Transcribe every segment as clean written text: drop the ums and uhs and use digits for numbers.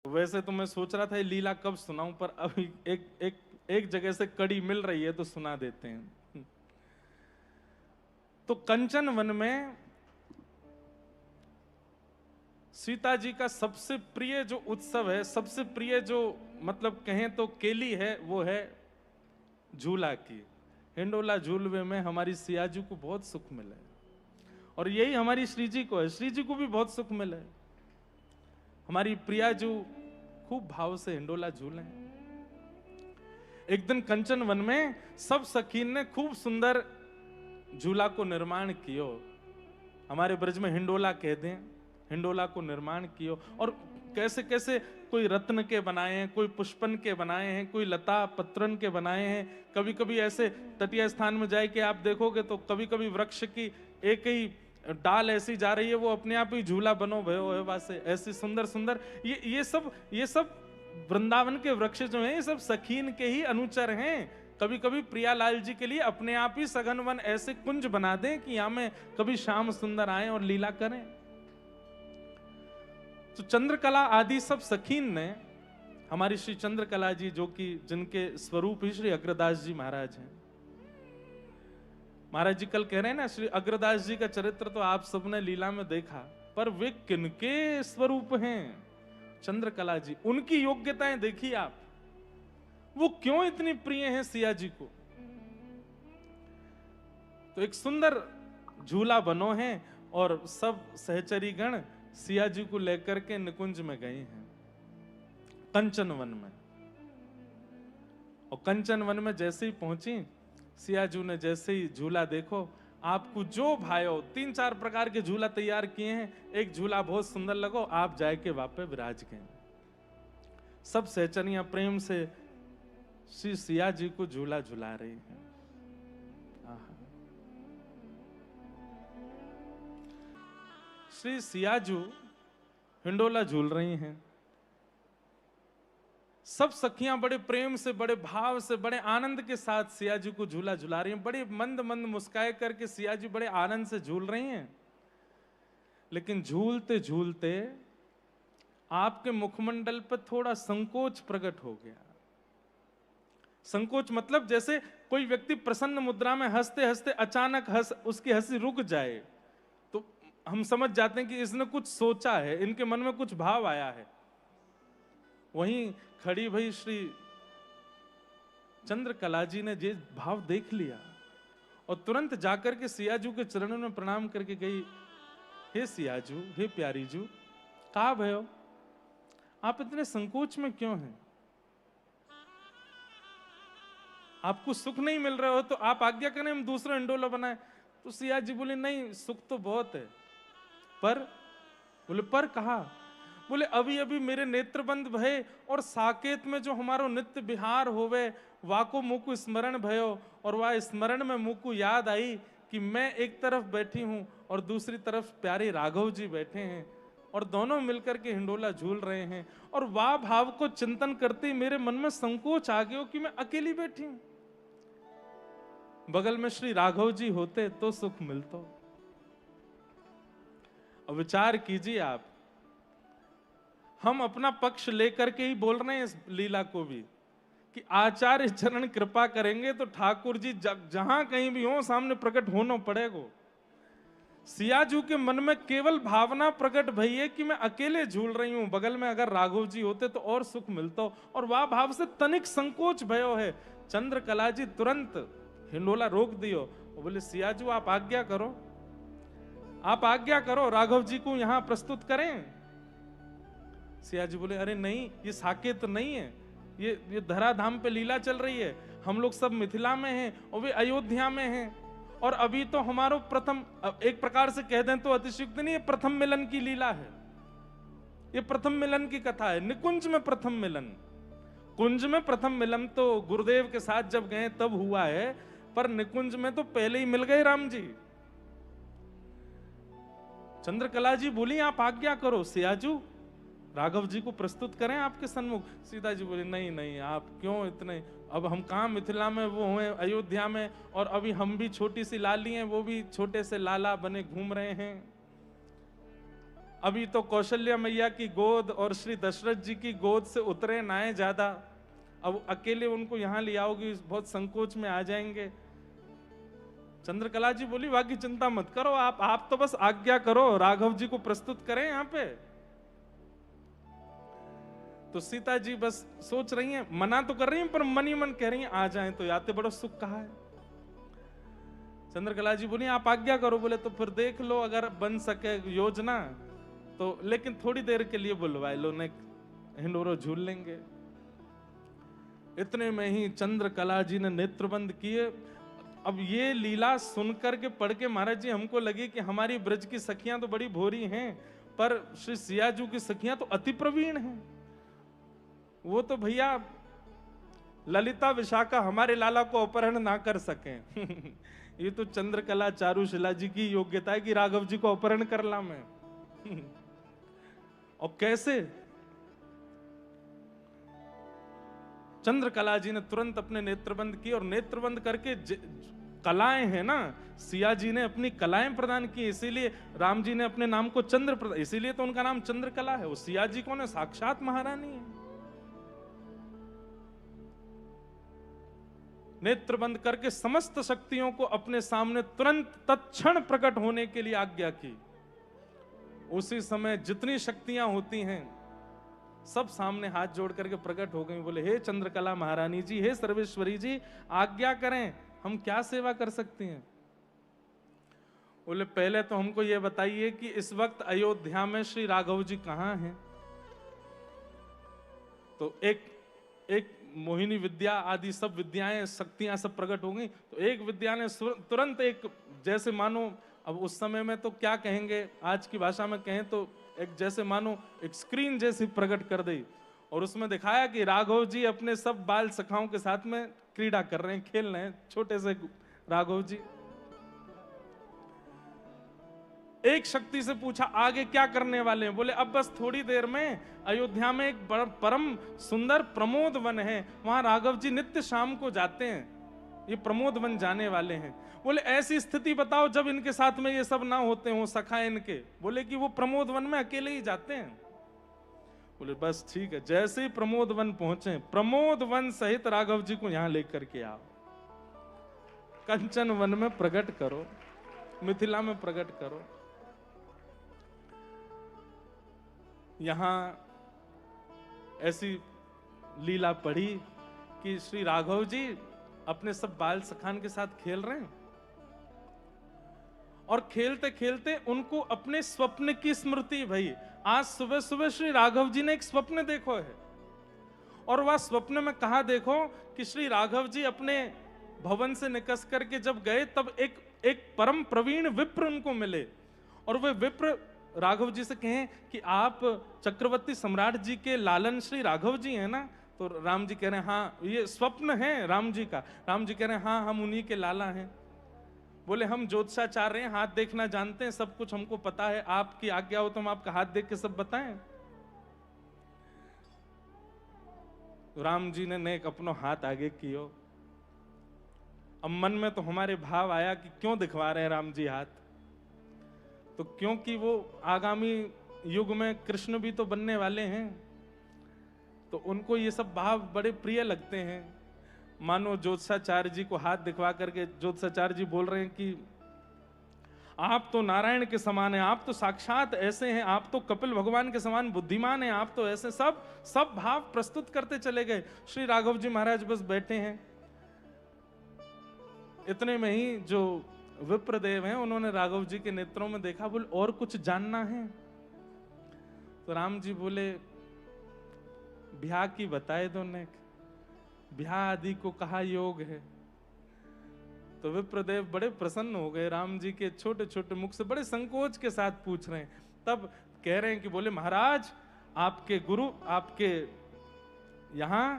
वैसे तो मैं सोच रहा था ये लीला कब सुनाऊं, पर अभी एक जगह से कड़ी मिल रही है तो सुना देते हैं। तो कंचन वन में सीता जी का सबसे प्रिय जो उत्सव है, सबसे प्रिय जो मतलब कहें तो केली है, वो है झूला की। हिंडोला झूलवे में हमारी सिया जी को बहुत सुख मिला है, और यही हमारी श्री जी को है, श्री जी को भी बहुत सुख मिला है। हमारी प्रिया जी खूब भाव से हिंडोला झूले। एक दिन कंचन वन में सब सखीन ने खूब सुंदर झूला को निर्माण कियो। हमारे ब्रज में हिंडोला कह दें, हिंडोला को निर्माण कियो। और कैसे कैसे कोई रत्न के बनाए हैं, कोई पुष्पन के बनाए हैं, कोई लता पत्रन के बनाए हैं। कभी कभी ऐसे तटीय स्थान में जाए कि आप देखोगे तो कभी कभी वृक्ष की एक ही डाल ऐसी जा रही है, वो अपने आप ही झूला बनो भयो है वासे, ऐसी सुंदर सुंदर। ये सब वृंदावन के वृक्ष जो हैं, ये सब सखीन के ही अनुचर हैं। कभी कभी प्रियालाल जी के लिए अपने आप ही सघन वन ऐसे कुंज बना दें कि यहां में कभी श्याम सुंदर आए और लीला करें। तो चंद्रकला आदि सब सखीन ने, हमारी श्री चंद्रकला जी जो कि जिनके स्वरूप ही श्री अग्रदास जी महाराज हैं। महाराज जी कल कह रहे हैं ना, श्री अग्रदास जी का चरित्र तो आप सबने लीला में देखा, पर वे किनके स्वरूप हैं? चंद्रकला जी, उनकी योग्यताएं देखिए आप, वो क्यों इतनी प्रिय हैं सिया जी को। तो एक सुंदर झूला बनो है और सब सहचरी गण सिया जी को लेकर के निकुंज में गए हैं, कंचन वन में। और कंचन वन में जैसे ही पहुंची, सिया जी ने जैसे ही झूला देखो, आपको जो भायो 3-4 प्रकार के झूला तैयार किए हैं, एक झूला बहुत सुंदर लगो, आप जाए के वापे विराज गए। सब सहचरियां प्रेम से श्री सिया जी को झूला झुला रही हैं। श्री सिया जी हिंडोला झूल रही हैं, सब सखियां बड़े प्रेम से, बड़े भाव से, बड़े आनंद के साथ सिया जी को झूला झुला रही हैं। बड़ी मंद मंद मुस्काए करके सिया जी बड़े आनंद से झूल रही हैं। लेकिन झूलते झूलते आपके मुखमंडल पर थोड़ा संकोच प्रकट हो गया। संकोच मतलब जैसे कोई व्यक्ति प्रसन्न मुद्रा में हंसते हंसते अचानक उसकी हंसी रुक जाए, तो हम समझ जाते हैं कि इसने कुछ सोचा है, इनके मन में कुछ भाव आया है। वहीं खड़ी भई श्री चंद्रकला जी ने ये भाव देख लिया और तुरंत जाकर के सियाजू के चरणों में प्रणाम करके गई, हे सियाजू, हे प्यारी जू, कहा भयो, आप इतने संकोच में क्यों हैं? आपको सुख नहीं मिल रहा हो तो आप आज्ञा करें हम दूसरा हिंडोला बनाए। तो सिया जी बोले, नहीं सुख तो बहुत है, पर बोले पर कहा, बोले अभी अभी मेरे नेत्र बंद भये और साकेत में जो हमारो नित्य विहार होवे वाको मुकु स्मरण भयो, और वह स्मरण में मुकु याद आई कि मैं एक तरफ बैठी हूं और दूसरी तरफ प्यारे राघव जी बैठे हैं और दोनों मिलकर के हिंडोला झूल रहे हैं। और वाह भाव को चिंतन करते मेरे मन में संकोच आ गया कि मैं अकेली बैठी हूं, बगल में श्री राघव जी होते तो सुख मिलता। और विचार कीजिए आप, हम अपना पक्ष लेकर के ही बोल रहे हैं इस लीला को भी कि आचार्य चरण कृपा करेंगे तो ठाकुर जी जहां कहीं भी हो सामने प्रकट होना पड़ेगा। सियाजू के मन में केवल भावना प्रकट भई है कि मैं अकेले झूल रही हूं, बगल में अगर राघव जी होते तो और सुख मिलता, और वह भाव से तनिक संकोच भयो है। चंद्रकला जी तुरंत हिंडोला रोक दियो और बोले, सियाजू आप आज्ञा करो, आप आज्ञा करो, राघव जी को यहां प्रस्तुत करें। सियाजी बोले, अरे नहीं, ये साकेत नहीं है, ये धराधाम पे लीला चल रही है, हम लोग सब मिथिला में हैं और वे अयोध्या में हैं, और अभी तो हमारो प्रथम, एक प्रकार से कह दें तो अतिशयुक्त नहीं, ये प्रथम मिलन की लीला है, ये प्रथम मिलन की कथा है। निकुंज में प्रथम मिलन, कुंज में प्रथम मिलन तो गुरुदेव के साथ जब गए तब हुआ है, पर निकुंज में तो पहले ही मिल गए राम जी। चंद्रकला जी बोली, आप आज्ञा करो, सियाजू राघव जी को प्रस्तुत करें आपके सन्मुख। सीता जी बोले, नहीं नहीं, आप क्यों इतने, अब हम कहाँ मिथिला में, वो हुए अयोध्या में, और अभी हम भी छोटी सी लाली हैं, वो भी छोटे से लाला बने घूम रहे हैं। अभी तो कौशल्या मैया की गोद और श्री दशरथ जी की गोद से उतरे नाए ज्यादा, अब अकेले उनको यहां ले आओगी बहुत संकोच में आ जाएंगे। चंद्रकला जी बोली बाकी चिंता मत करो, आप तो बस आज्ञा करो, राघव जी को प्रस्तुत करें यहां पे। तो सीता जी बस सोच रही हैं, मना तो कर रही हैं पर मन ही मन कह रही हैं आ जाएं तो आते, बड़ा सुख कहा है। चंद्रकला जी बोली आप आज्ञा करो, बोले तो फिर देख लो अगर बन सके योजना तो, लेकिन थोड़ी देर के लिए बुलवाए लो, ने हिंडोरो झूल लेंगे। इतने में ही चंद्रकला जी ने नेत्र बंद किए। अब ये लीला सुनकर के पढ़ के महाराज जी हमको लगे कि हमारी ब्रज की सखियां तो बड़ी भोरी हैं, पर श्री सियाजू की सखियां तो अति प्रवीण हैं। वो तो भैया ललिता विशाखा हमारे लाला को अपहरण ना कर सके ये तो चंद्रकला चारुशिला जी की योग्यता है कि राघव जी को अपहरण कर ला मैं और कैसे। चंद्रकला जी ने तुरंत अपने नेत्रबंद किए और नेत्रबंद करके कलाएं हैं ना, सिया जी ने अपनी कलाएं प्रदान की, इसीलिए राम जी ने अपने नाम को चंद्र प्रदान, इसीलिए तो उनका नाम चंद्रकला है। वो सिया जी कौन है? साक्षात महारानी है। नेत्रबंद करके समस्त शक्तियों को अपने सामने तुरंत तत्क्षण प्रकट होने के लिए आज्ञा की। उसी समय जितनी शक्तियां होती हैं सब सामने हाथ जोड़ करके प्रकट हो गई। बोले हे चंद्रकला महारानी जी, हे सर्वेश्वरी जी, आज्ञा करें, हम क्या सेवा कर सकते हैं। बोले पहले तो हमको यह बताइए कि इस वक्त अयोध्या में श्री राघव जी कहां हैं। तो एक मोहिनी विद्या आदि सब विद्याएं शक्तियां सब प्रकट हो गई। तो एक विद्या ने तुरंत एक, जैसे मानो अब उस समय में तो क्या कहेंगे, आज की भाषा में कहें तो एक जैसे मानो एक स्क्रीन जैसी प्रकट कर दी और उसमें दिखाया कि राघव जी अपने सब बाल सखाओं के साथ में क्रीड़ा कर रहे हैं, खेल रहे हैं, छोटे से राघव जी। एक शक्ति से पूछा आगे क्या करने वाले हैं। बोले अब बस थोड़ी देर में अयोध्या में एक परम सुंदर प्रमोद वन है, वहां राघव जी नित्य शाम को जाते हैं, ये प्रमोद वन जाने वाले हैं। बोले ऐसी स्थिति बताओ जब इनके साथ में ये सब ना होते हो सखा इनके। बोले कि वो प्रमोद वन में अकेले ही जाते हैं। बोले बस ठीक है। जैसे ही प्रमोद वन पहुंचे, प्रमोद वन सहित राघव जी को यहां लेकर के आओ, कंचन वन में प्रकट करो, मिथिला में प्रकट करो। यहां ऐसी लीला पड़ी कि श्री राघव जी अपने सब बाल सखान के साथ खेल रहे हैं और खेलते खेलते उनको अपने स्वप्न की स्मृति भई। आज सुबह सुबह श्री राघव जी ने एक स्वप्न देखो है और वह स्वप्न में कहा देखो कि श्री राघव जी अपने भवन से निकस करके जब गए तब एक परम प्रवीण विप्र उनको मिले और वे विप्र राघव जी से कहें कि आप चक्रवर्ती सम्राट जी के लालन श्री राघव जी हैं ना। तो राम जी कह रहे हैं हाँ, ये स्वप्न है राम जी का। राम जी कह रहे हैं हाँ हम उन्हीं के लाला हैं। बोले हम ज्योतिषाचार्य हैं, हाथ देखना जानते हैं, सब कुछ हमको पता है, आपकी आज्ञा हो तो हम आपका हाथ देख के सब बताएं। तो राम जी ने एक अपनो हाथ आगे कियो। अब मन में तो हमारे भाव आया कि क्यों दिखवा रहे हैं राम जी हाथ। तो क्योंकि वो आगामी युग में कृष्ण भी तो बनने वाले हैं, तो उनको ये सब भाव बड़े प्रिय लगते हैं। मानो ज्योतिषाचार्य जी को हाथ दिखवा करके ज्योतिषाचार्य जी बोल रहे हैं कि आप तो नारायण के समान हैं, आप तो साक्षात ऐसे हैं, आप तो कपिल भगवान के समान बुद्धिमान हैं, आप तो ऐसे सब भाव प्रस्तुत करते चले गए। श्री राघव जी महाराज बस बैठे हैं। इतने में ही जो विप्रदेव हैं उन्होंने राघव जी के नेत्रों में देखा। बोले और कुछ जानना है। तो राम जी बोले ब्याह की बताए दो ने, ब्याह आदि को कहा योग है। तो विप्रदेव बड़े प्रसन्न हो गए, राम जी के छोटे छोटे मुख से बड़े संकोच के साथ पूछ रहे हैं। तब कह रहे हैं कि बोले महाराज आपके गुरु, आपके यहां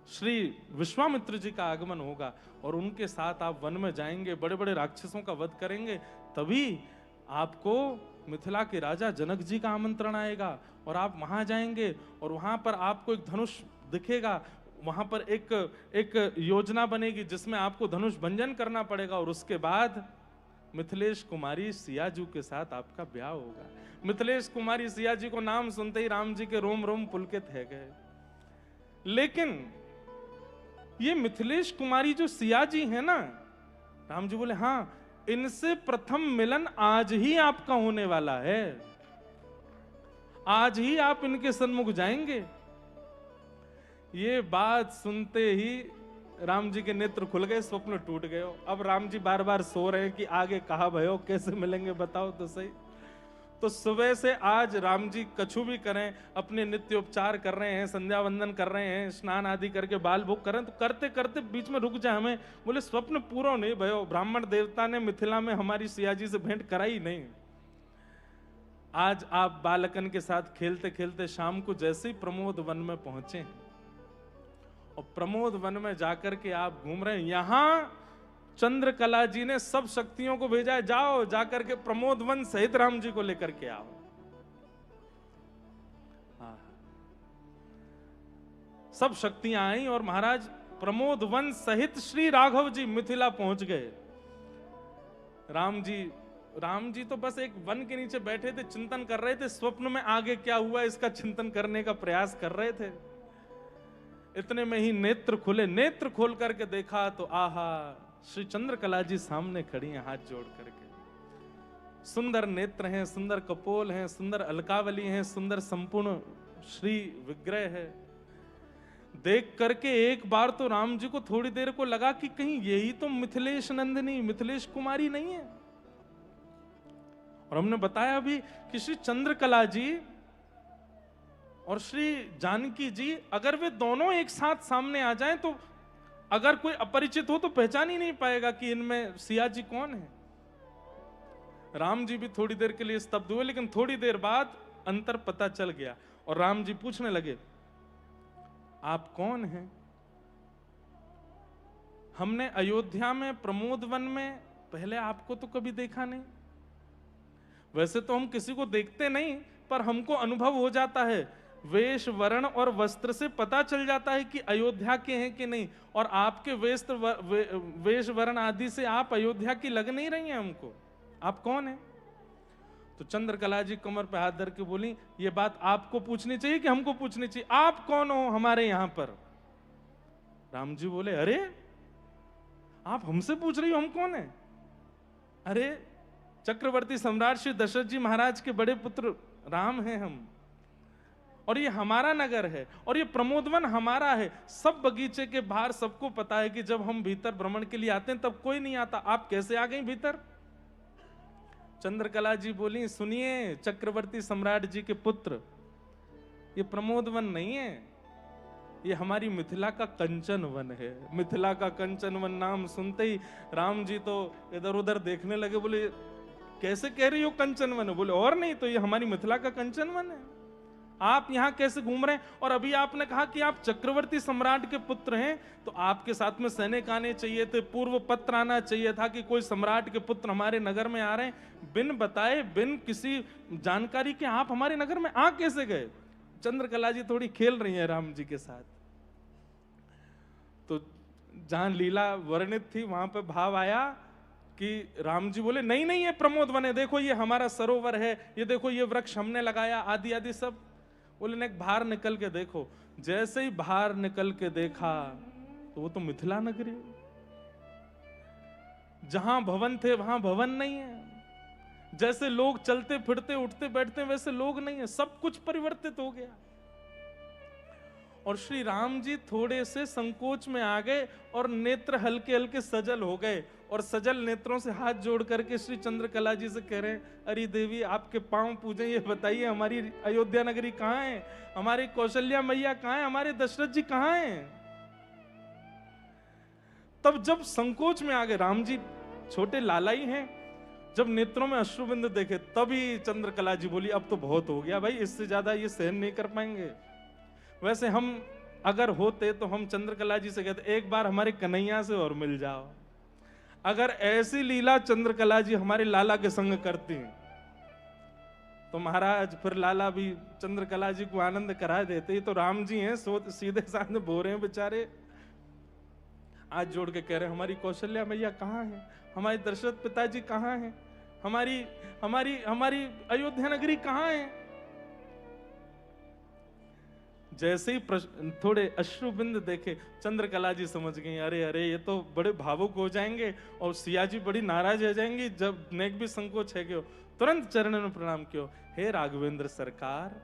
श्री विश्वामित्र जी का आगमन होगा और उनके साथ आप वन में जाएंगे, बड़े बड़े राक्षसों का वध करेंगे, तभी आपको मिथिला के राजा जनक जी का आमंत्रण आएगा और आप वहां जाएंगे और वहां पर आपको एक धनुष दिखेगा। वहां पर एक योजना बनेगी जिसमें आपको धनुष भंजन करना पड़ेगा और उसके बाद मिथिलेश कुमारी सियाजू के साथ आपका ब्याह होगा। मिथिलेश कुमारी सियाजी को नाम सुनते ही राम जी के रोम रोम पुलकित है गए। लेकिन ये मिथिलेश कुमारी जो सियाजी है ना, राम जी बोले हाँ, इनसे प्रथम मिलन आज ही आपका होने वाला है, आज ही आप इनके सन्मुख जाएंगे। ये बात सुनते ही राम जी के नेत्र खुल गए, स्वप्न टूट गए। अब राम जी बार बार सो रहे हैं कि आगे कहा भयो, कैसे मिलेंगे बताओ तो सही। तो सुबह से आज राम जी कछु भी करें, अपने नित्य उपचार कर रहे हैं, संध्या वंदन कर रहे हैं, स्नान आदि करके बाल भोग कर रहे हैं, तो करते करते बीच में रुक जाए हमें, बोले स्वप्न पूरा नहीं भयो, ब्राह्मण देवता ने मिथिला में हमारी सियाजी से भेंट कराई नहीं। आज आप बालकन के साथ खेलते खेलते शाम को जैसे ही प्रमोद वन में पहुंचे हैं, और प्रमोद वन में जाकर के आप घूम रहे हैं, यहां चंद्रकला जी ने सब शक्तियों को भेजा है, जाओ जाकर के प्रमोद वन सहित राम जी को लेकर के आओ। सब शक्तियां आई और महाराज प्रमोद वन सहित श्री राघव जी मिथिला पहुंच गए। राम जी तो बस एक वन के नीचे बैठे थे, चिंतन कर रहे थे, स्वप्न में आगे क्या हुआ इसका चिंतन करने का प्रयास कर रहे थे। इतने में ही नेत्र खुले, नेत्र खोल करके देखा तो आहा, श्री चंद्रकला जी सामने खड़ी हैं हाथ जोड़ करके। सुंदर नेत्र हैं, सुंदर कपोल हैं, सुंदर अलकावली हैं, सुंदर संपूर्ण श्री विग्रह है। देख करके एक बार तो राम जी को थोड़ी देर को लगा कि कहीं यही तो मिथिलेश नंदिनी, मिथिलेश कुमारी नहीं है। और हमने बताया अभी कि श्री चंद्रकला जी और श्री जानकी जी, अगर वे दोनों एक साथ सामने आ जाएं तो अगर कोई अपरिचित हो तो पहचान ही नहीं पाएगा कि इनमें सियाजी कौन है। राम जी भी थोड़ी देर के लिए स्तब्ध हुए, लेकिन थोड़ी देर बाद अंतर पता चल गया और राम जी पूछने लगे, आप कौन हैं? हमने अयोध्या में प्रमोद वन में पहले आपको तो कभी देखा नहीं। वैसे तो हम किसी को देखते नहीं, पर हमको अनुभव हो जाता है, वेश वर्ण और वस्त्र से पता चल जाता है कि अयोध्या के हैं कि नहीं। और आपके वेश वर्ण आदि से आप अयोध्या की लग नहीं रही हैं हमको। आप कौन हैं? तो चंद्रकला जी कमर पे हाथ धर के बोली, ये बात आपको पूछनी चाहिए कि हमको पूछनी चाहिए? आप कौन हो हमारे यहां पर? राम जी बोले, अरे आप हमसे पूछ रही हो हम कौन है? अरे चक्रवर्ती सम्राट श्री दशरथ जी महाराज के बड़े पुत्र राम हैं हम, और ये हमारा नगर है, और ये प्रमोदवन हमारा है। सब बगीचे के बाहर सबको पता है कि जब हम भीतर भ्रमण के लिए आते हैं तब कोई नहीं आता, आप कैसे आ गई भीतर? चंद्रकला जी बोली, सुनिए चक्रवर्ती सम्राट जी के पुत्र, ये प्रमोदवन नहीं है, ये हमारी मिथिला का कंचन वन है। मिथिला का कंचन वन नाम सुनते ही राम जी तो इधर उधर देखने लगे, बोले कैसे कह रही हो कंचन वन? बोले और नहीं तो ये हमारी मिथिला का कंचन वन है। आप यहां कैसे घूम रहे हैं? और अभी आपने कहा कि आप चक्रवर्ती सम्राट के पुत्र हैं, तो आपके साथ में सैनिक आने चाहिए थे, पूर्व पत्र आना चाहिए था कि कोई सम्राट के पुत्र हमारे नगर में आ रहे हैं। बिन बताए, बिन किसी जानकारी के आप हमारे नगर में आ कैसे गए? चंद्रकला जी थोड़ी खेल रही है राम जी के साथ। तो जहां लीला वर्णित थी वहां पे भाव आया कि राम जी बोले, नहीं नहीं ये प्रमोद वन है, देखो ये हमारा सरोवर है, ये देखो ये वृक्ष हमने लगाया, आदि आदि सब। बोले नहीं, बाहर निकल के देखो। जैसे ही बाहर निकल के देखा तो वो तो मिथिला नगरी, जहां भवन थे वहां भवन नहीं है, जैसे लोग चलते फिरते उठते बैठते वैसे लोग नहीं है, सब कुछ परिवर्तित हो गया। और श्री राम जी थोड़े से संकोच में आ गए और नेत्र हल्के हल्के सजल हो गए, और सजल नेत्रों से हाथ जोड़ करके श्री चंद्रकला जी से कह रहे हैं, अरे देवी आपके पांव पूजे, ये बताइए हमारी अयोध्या नगरी कहाँ है, हमारी कौशल्या मैया कहाँ है, हमारे दशरथ जी कहाँ हैं? तब जब संकोच में आ गए, राम जी छोटे लाला ही हैं, जब नेत्रों में अश्रुबिंदु देखे तभी चंद्रकला जी बोली, अब तो बहुत हो गया भाई, इससे ज्यादा ये सहन नहीं कर पाएंगे। वैसे हम अगर होते तो हम चंद्रकला जी से कहते, एक बार हमारे कन्हैया से और मिल जाओ। अगर ऐसी लीला चंद्रकला जी हमारे लाला के संग करती तो महाराज फिर लाला भी चंद्रकला जी को आनंद करा देते। तो राम जी हैं, सीधे सामने बो रहे हैं बेचारे, हाथ जोड़ के कह रहे हैं, हमारी कौशल्या मैया कहाँ है, हमारे दशरथ पिताजी कहाँ हैं? हमारी हमारी हमारी अयोध्या नगरी कहाँ है? जैसे ही थोड़े अश्रुबिंद देखे, चंद्रकला जी समझ गई, अरे अरे ये तो बड़े भावुक हो जाएंगे और सिया जी बड़ी नाराज हो जाएंगी, जब नेक भी संकोच है क्यों। तुरंत चरण में प्रणाम क्यों, हे राघवेंद्र सरकार,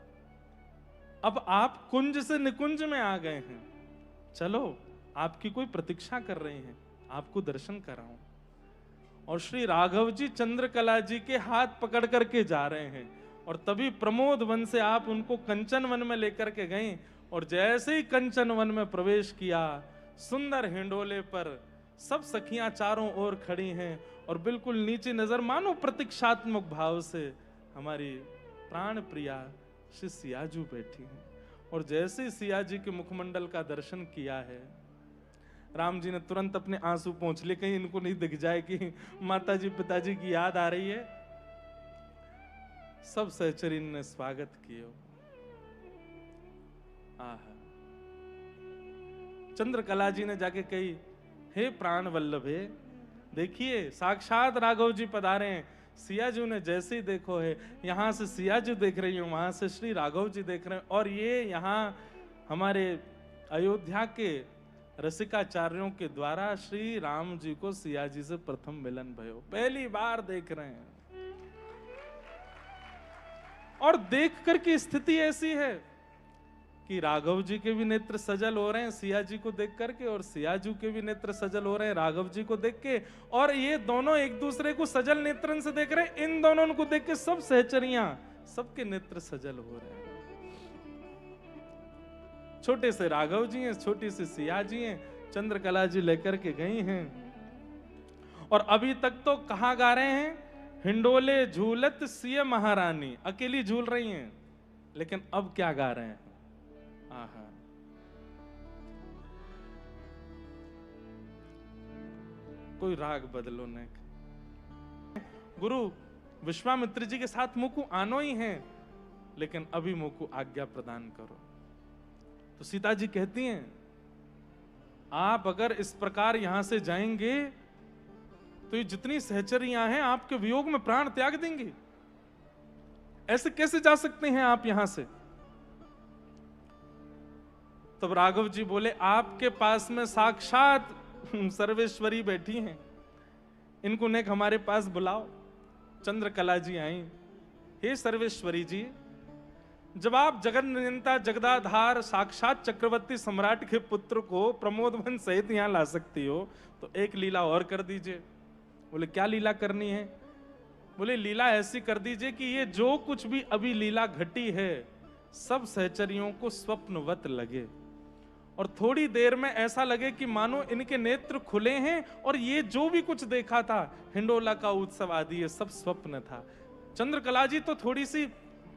अब आप कुंज से निकुंज में आ गए हैं, चलो आपकी कोई प्रतीक्षा कर रही हैं, आपको दर्शन कराऊं। और श्री राघव जी चंद्रकला जी के हाथ पकड़ करके जा रहे हैं, और तभी प्रमोद वन से आप उनको कंचन वन में लेकर के गए, और जैसे ही कंचन वन में प्रवेश किया, सुंदर हिंडोले पर सब सखियां चारों ओर खड़ी हैं, और बिल्कुल नीचे नजर मानो प्रतीक्षात्मक भाव से हमारी प्राण प्रिया श्री सियाजू बैठी हैं। और जैसे ही सिया जी के मुखमंडल का दर्शन किया है, राम जी ने तुरंत अपने आंसू पोंछ लिए, कहीं इनको नहीं दिख जाए कि माता जी पिताजी की याद आ रही है। सब सहचरी ने स्वागत किया। आहा, चंद्रकला जी ने जाके कही, हे प्राण वल्लभे, देखिए साक्षात राघव जी पधारे हैं। सियाजू ने जैसे ही देखो है, यहां से सियाजू देख रही हूं, वहां से श्री राघव जी देख रहे हैं, और ये यहाँ हमारे अयोध्या के रसिकाचार्यों के द्वारा श्री राम जी को सिया जी से प्रथम मिलन भयो, पहली बार देख रहे हैं। और देख कर की स्थिति ऐसी है कि राघव जी के भी नेत्र सजल हो रहे हैं सिया जी को देख करके, और सियाजू के भी नेत्र सजल हो रहे हैं राघव जी को देख के, और ये दोनों एक दूसरे को सजल नेत्रन से देख रहे हैं। इन दोनों को देख के सब सहचरियां, सबके नेत्र सजल हो रहे हैं। छोटे से राघव जी हैं, छोटी सी सिया जी हैं, चंद्रकला जी लेकर के गई हैं। और अभी तक तो कहां गा रहे हैं, हिंडोले झूलत सिय महारानी, अकेली झूल रही हैं, लेकिन अब क्या गा रहे हैं, आहा, कोई राग बदलो न। गुरु विश्वामित्र जी के साथ मुकु आनो ही है, लेकिन अभी मुकु आज्ञा प्रदान करो। तो सीता जी कहती हैं, आप अगर इस प्रकार यहां से जाएंगे तो ये जितनी सहचरियां हैं आपके वियोग में प्राण त्याग देंगी, ऐसे कैसे जा सकते हैं आप यहां से। तब राघव जी बोले, आपके पास में साक्षात सर्वेश्वरी बैठी हैं, इनको नेक हमारे पास बुलाओ। चंद्रकला जी आई, हे सर्वेश्वरी जी, जब आप जगन्नियंता जगदाधार साक्षात चक्रवर्ती सम्राट के पुत्र को प्रमोदवन सहित यहां ला सकती हो, तो एक लीला और कर दीजिए। बोले क्या लीला करनी है? बोले लीला ऐसी कर दीजिए कि ये जो कुछ भी अभी लीला घटी है, सब सहचरियों को स्वप्नवत लगे, और थोड़ी देर में ऐसा लगे कि मानो इनके नेत्र खुले हैं, और ये जो भी कुछ देखा था, हिंडोला का उत्सव आदि, ये सब स्वप्न था। चंद्रकला जी तो थोड़ी सी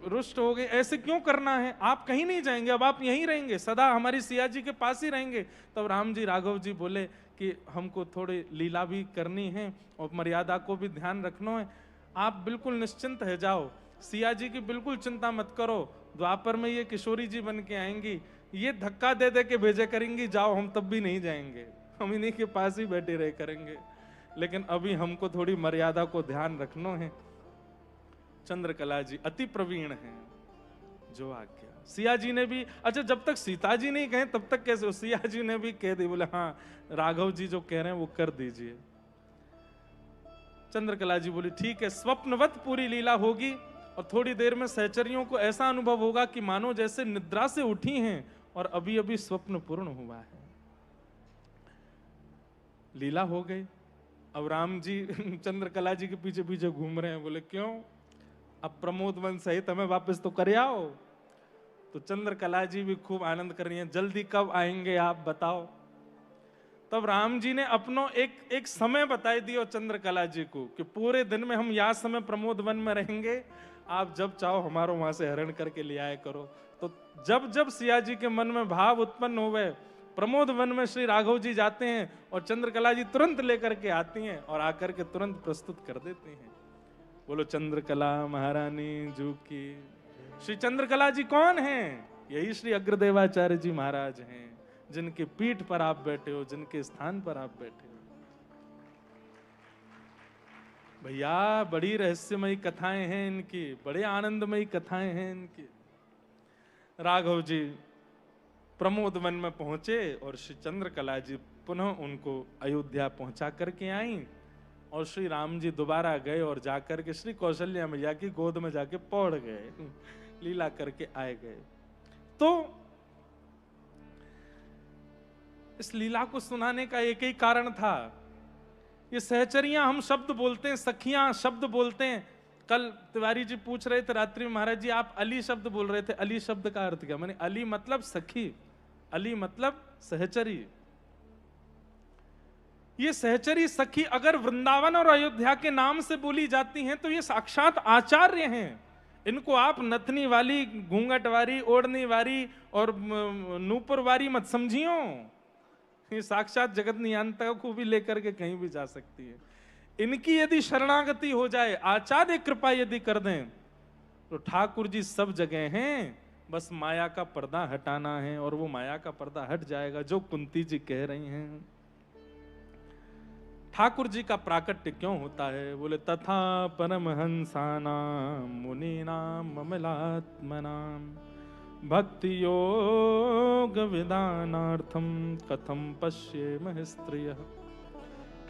रुष्ट हो गए, ऐसे क्यों करना है, आप कहीं नहीं जाएंगे, अब आप यहीं रहेंगे, सदा हमारी सिया जी के पास ही रहेंगे। तब राम जी राघव जी बोले कि हमको थोड़ी लीला भी करनी है और मर्यादा को भी ध्यान रखना है, आप बिल्कुल निश्चिंत है जाओ, सिया जी की बिल्कुल चिंता मत करो, द्वापर में ये किशोरी जी बन के आएंगी, ये धक्का दे दे के भेजे करेंगी, जाओ, हम तब भी नहीं जाएंगे, हम इन्हीं के पास ही बैठे रहे करेंगे, लेकिन अभी हमको थोड़ी मर्यादा को ध्यान रखना है। चंद्रकला जी अति प्रवीण हैं, जो आज्ञा। सिया जी ने भी, अच्छा जब तक सीता जी नहीं कहे तब तक कैसे हो, सिया जी ने भी कह दी, बोले हाँ राघव जी जो कह रहे हैं वो कर दीजिए। चंद्रकला जी बोली ठीक है, स्वप्नवत पूरी लीला होगी, और थोड़ी देर में सहचरियों को ऐसा अनुभव होगा कि मानो जैसे निद्रा से उठी हैं और अभी अभी स्वप्न पूर्ण हुआ है। लीला हो गई। अब राम जी चंद्रकला जी के पीछे पीछे घूम रहे हैं, बोले क्यों, अब प्रमोद वन सहित हमें वापस तो कर आओ। तो चंद्रकला जी भी खूब आनंद कर रही हैं, जल्दी कब आएंगे आप बताओ। तब राम जी ने अपनो एक समय बताई दिया चंद्रकला जी को कि पूरे दिन में हम यह समय प्रमोद वन में रहेंगे, आप जब चाहो हमारो वहां से हरण करके ले आए करो। तो जब जब सिया जी के मन में भाव उत्पन्न हुए, प्रमोद वन में श्री राघव जी जाते हैं और चंद्रकला जी तुरंत लेकर के आती हैं और आकर के तुरंत प्रस्तुत कर देते हैं। बोलो चंद्रकला महारानी जू की। श्री चंद्रकला जी कौन हैं? यही श्री अग्रदेवाचार्य जी महाराज हैं, जिनके पीठ पर आप बैठे हो, जिनके स्थान पर आप बैठे हो। भैया बड़ी रहस्यमयी कथाएं हैं इनकी, बड़े आनंदमयी कथाएं हैं इनकी। राघव जी प्रमोद वन में पहुंचे और श्री चंद्रकला जी पुनः उनको अयोध्या पहुंचा करके आई, और श्री राम जी दोबारा गए और जाकर के श्री कौशल्या मैया की गोद में जाके पौड़ गए, लीला करके आए गए। तो इस लीला को सुनाने का एक ही कारण था। ये सहचरियां हम शब्द बोलते हैं, सखियां शब्द बोलते हैं। कल तिवारी जी पूछ रहे थे रात्रि में, महाराज जी आप अली शब्द बोल रहे थे, अली शब्द का अर्थ क्या? मैंने अली मतलब सखी, अली मतलब सहचरी। ये सहचरी सखी अगर वृंदावन और अयोध्या के नाम से बोली जाती हैं तो ये साक्षात आचार्य हैं। इनको आप नथनी वाली, घूंघट वाली, ओढ़नी वाली और नूपुर वाली मत समझियो। ये साक्षात जगत नियंता को भी लेकर के कहीं भी जा सकती है। इनकी यदि शरणागति हो जाए, आचार्य कृपा यदि कर दें, तो ठाकुर जी सब जगह हैं, बस माया का पर्दा हटाना है और वो माया का पर्दा हट जाएगा जो कुंती जी कह रही हैं। ठाकुर जी का प्राकट्य क्यों होता है? बोले तथा परमहंसानाम मुनीनाम ममलात्मनाम भक्ति योग विदानार्थम कथम पश्येमः स्त्रियः।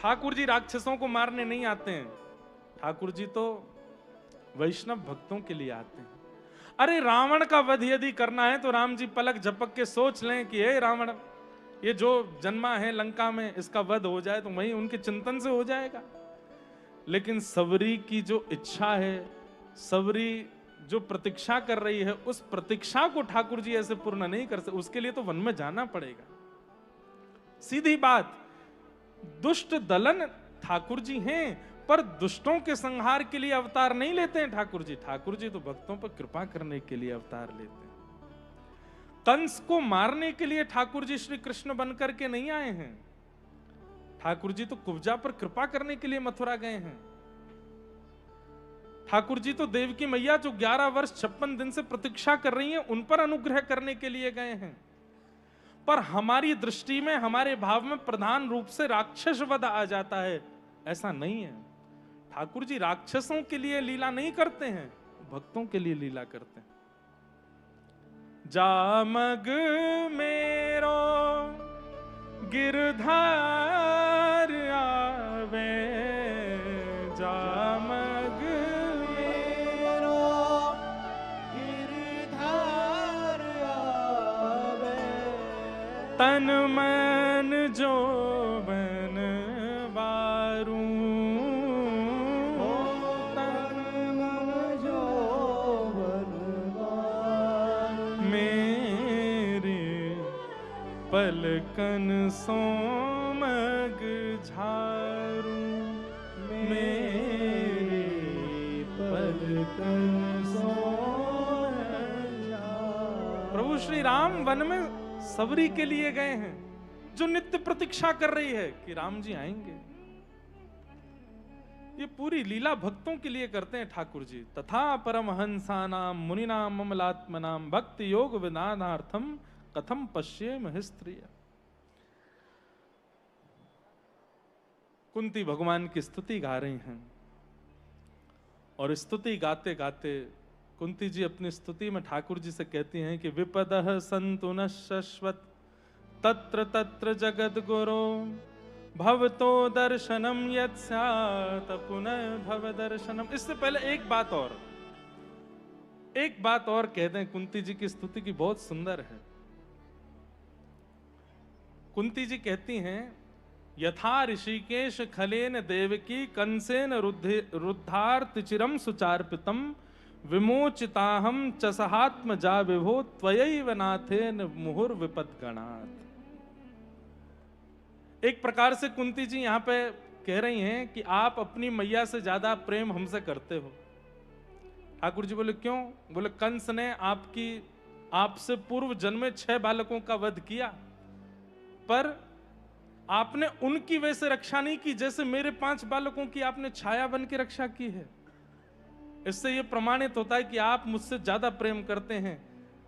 ठाकुर जी राक्षसों को मारने नहीं आते हैं, ठाकुर जी तो वैष्णव भक्तों के लिए आते हैं। अरे रावण का वध यदि करना है तो राम जी पलक झपक के सोच लें कि हे रावण, ये जो जन्मा है लंका में, इसका वध हो जाए तो वहीं उनके चिंतन से हो जाएगा। लेकिन सबरी की जो इच्छा है, सबरी जो प्रतीक्षा कर रही है, उस प्रतीक्षा को ठाकुर जी ऐसे पूर्ण नहीं कर सकते। उसके लिए तो वन में जाना पड़ेगा। सीधी बात, दुष्ट दलन ठाकुर जी हैं, पर दुष्टों के संहार के लिए अवतार नहीं लेते हैं ठाकुर जी। ठाकुर जी तो भक्तों पर कृपा करने के लिए अवतार लेते हैं। कंस को मारने के लिए ठाकुर जी श्री कृष्ण बनकर के नहीं आए हैं। ठाकुर जी तो कुब्जा पर कृपा करने के लिए मथुरा गए हैं। ठाकुर जी तो देवकी मैया जो 11 वर्ष 56 दिन से प्रतीक्षा कर रही हैं, उन पर अनुग्रह करने के लिए गए हैं। पर हमारी दृष्टि में, हमारे भाव में प्रधान रूप से राक्षस वध आ जाता है। ऐसा नहीं है। ठाकुर जी राक्षसों के लिए लीला नहीं करते हैं, भक्तों के लिए लीला करते हैं। जामग मेरो गिरधार आवे, जामग मेरो गिरधार आवे, तन मन जो बन बारू, तन मन जो बन बारू, मेरे पलकन सोमग झारू, मेरे पलकन सोमग झारू। प्रभु श्री राम वन में सबरी के लिए गए हैं, जो नित्य प्रतीक्षा कर रही है कि राम जी आएंगे। ये पूरी लीला भक्तों के लिए करते हैं ठाकुर जी। तथा परमहंसानाम मुनिनाम ममलात्मनाम भक्ति योग विदानार्थम कथम पश्येमः स्त्रियः। कुंती भगवान की स्तुति गा रही हैं, और स्तुति गाते गाते कुंती जी अपनी स्तुति में ठाकुर जी से कहती हैं कि विपदः सन्तु न शश्वत तत्र तत्र जगद गुरो भवतो दर्शनम यत् स्यात् पुनः भव दर्शनम। इससे पहले एक बात और कह दें। कुंती जी की स्तुति की बहुत सुंदर है। कुंती जी कहती हैं, यथा ऋषिकेश खलेन देवकी कंसेन रुद्धार्थ चिरम सुचार्पितम विमोचिताहम चसहात्म जा विभो त्वयैव नाथेन मुहुर विपदगणात्। एक प्रकार से कुंती जी यहां पे कह रही हैं कि आप अपनी मैया से ज्यादा प्रेम हमसे करते हो। ठाकुर जी बोले क्यों? बोले कंस ने आपसे पूर्व जन्मे 6 बालकों का वध किया, पर आपने उनकी वैसे रक्षा नहीं की जैसे मेरे 5 बालकों की आपने छाया बन के रक्षा की है। इससे यह प्रमाणित होता है कि आप मुझसे ज्यादा प्रेम करते हैं।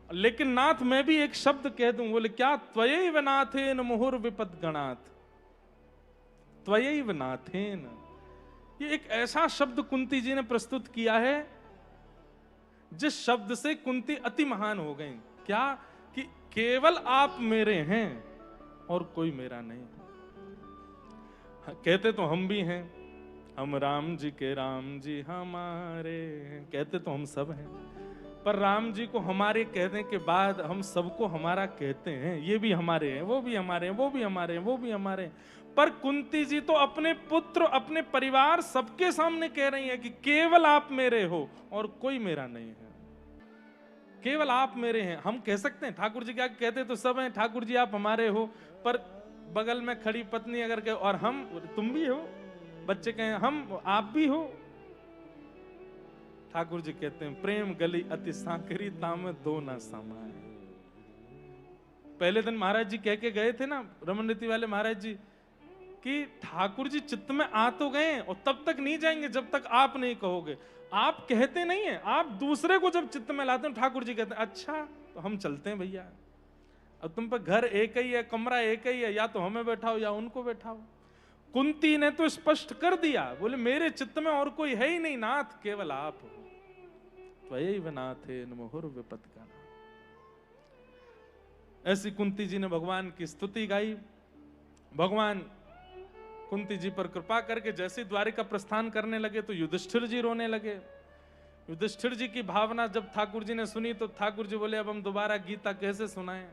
लेकिन नाथ, मैं भी एक शब्द कह दूं। बोले क्या? त्वयैव नाथेन मुहुर विपदगणात्। त्वयैव नाथेन, ये एक ऐसा शब्द कुंती जी ने प्रस्तुत किया है जिस शब्द से कुंती अति महान हो गई। क्या कि केवल आप मेरे हैं और कोई मेरा नहीं। कहते तो हम भी हैं, हम राम जी के राम जी हमारे हैं, कहते तो हम सब हैं, पर राम जी को हमारे कहने के बाद हम सबको हमारा कहते हैं। ये भी हमारे हैं, वो भी हमारे हैं, वो भी हमारे हैं, वो भी हमारे हैं। पर कुंती जी तो अपने पुत्र, अपने परिवार, सबके सामने कह रही हैं कि केवल आप मेरे हो और कोई मेरा नहीं है। केवल आप मेरे हैं। हम कह सकते हैं ठाकुर जी क्या कहते तो सब हैं, ठाकुर जी आप हमारे हो, पर बगल में खड़ी पत्नी अगर कहे और हम, तुम भी हो, बच्चे कहें हम, आप भी हो। ठाकुर जी कहते हैं प्रेम गली अति सांकरी ताम दो ना समाए। पहले दिन महाराज जी कह के गए थे ना, रमन रीति वाले महाराज जी, कि ठाकुर जी चित्त में आ तो गए और तब तक नहीं जाएंगे जब तक आप नहीं कहोगे। आप कहते नहीं है, आप दूसरे को जब चित्त में लाते हैं ठाकुर जी कहते हैं अच्छा तो हम चलते हैं भैया। अब तुम पर घर एक ही है, कमरा एक ही है, या तो हमें बैठाओ या उनको बैठाओ। कुंती ने तो स्पष्ट कर दिया, बोले मेरे चित्त में और कोई है ही नहीं नाथ, केवल आप हो। त्वयैव नाथेन मुहुर विपत्कना। ऐसी कुंती जी ने भगवान की स्तुति गाई। भगवान कुंती जी पर कृपा करके जैसे द्वारिका प्रस्थान करने लगे तो युधिष्ठिर जी रोने लगे। युधिष्ठिर जी की भावना जब ठाकुर जी ने सुनी तो ठाकुर जी बोले अब हम दोबारा गीता कैसे सुनाएं।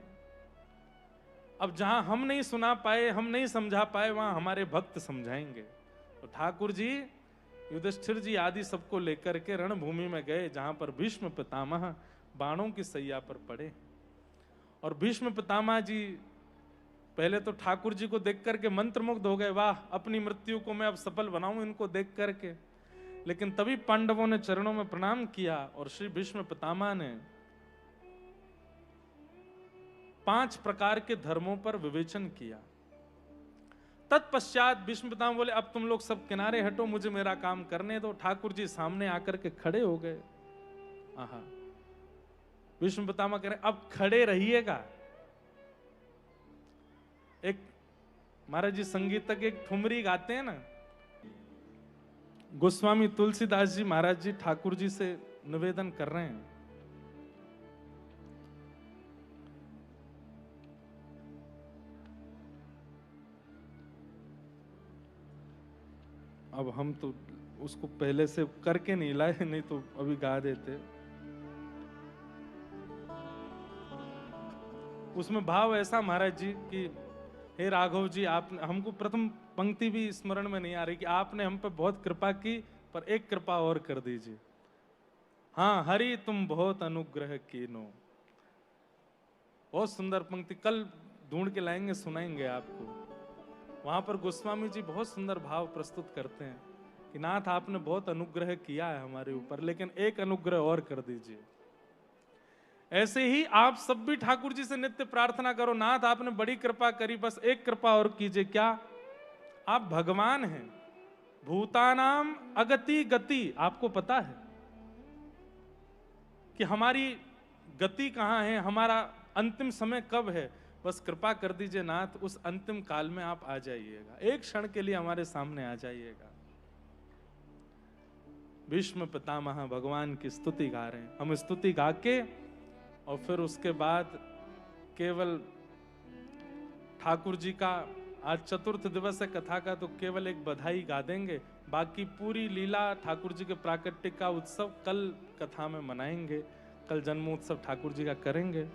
अब जहां हम नहीं सुना पाए, हम नहीं समझा पाए, वहां हमारे भक्त समझाएंगे। तो ठाकुर जी युधिष्ठिर जी आदि सबको लेकर के रणभूमि में गए, जहां पर भीष्म पितामह बाणों की सैया पर पड़े। और भीष्म पितामह जी पहले तो ठाकुर जी को देख करके मंत्रमुग्ध हो गए, वाह अपनी मृत्यु को मैं अब सफल बनाऊं इनको देख करके। लेकिन तभी पांडवों ने चरणों में प्रणाम किया और श्री भीष्म पितामह ने 5 प्रकार के धर्मों पर विवेचन किया। तत्पश्चात भीष्म पितामह बोले अब तुम लोग सब किनारे हटो, मुझे मेरा काम करने दो। ठाकुर जी सामने आकर के खड़े हो गए। आहा, भीष्म पितामह कह रहे अब खड़े रहिएगा। एक महाराज जी संगीतक एक ठुमरी गाते हैं ना, गोस्वामी तुलसीदास जी महाराज जी ठाकुर जी से निवेदन कर रहे हैं, अब हम तो उसको पहले से करके नहीं लाए, नहीं तो अभी गा देते। उसमें भाव ऐसा महाराज जी कि हे राघव जी, आप हमको प्रथम पंक्ति भी स्मरण में नहीं आ रही कि आपने हम पे बहुत कृपा की, पर एक कृपा और कर दीजिए। हाँ हरि तुम बहुत अनुग्रह कीनो। बहुत सुंदर पंक्ति, कल ढूंढ के लाएंगे, सुनाएंगे आपको। वहां पर गोस्वामी जी बहुत सुंदर भाव प्रस्तुत करते हैं कि नाथ आपने बहुत अनुग्रह किया है हमारे ऊपर, लेकिन एक अनुग्रह और कर दीजिए। ऐसे ही आप सब भी ठाकुर जी से नित्य प्रार्थना करो, नाथ आपने बड़ी कृपा करी, बस एक कृपा और कीजिए। क्या? आप भगवान हैं, भूतानाम अगति गति, आपको पता है कि हमारी गति कहां है, हमारा अंतिम समय कब है। बस कृपा कर दीजिए नाथ, उस अंतिम काल में आप आ जाइएगा, एक क्षण के लिए हमारे सामने आ जाइएगा। भीष्म पितामह भगवान की स्तुति गा रहे हैं। हम स्तुति गा के और फिर उसके बाद केवल ठाकुर जी का, आज चतुर्थ दिवस है कथा का, तो केवल एक बधाई गा देंगे। बाकी पूरी लीला ठाकुर जी के प्राकट्य का उत्सव कल कथा में मनाएंगे। कल जन्मोत्सव ठाकुर जी का करेंगे।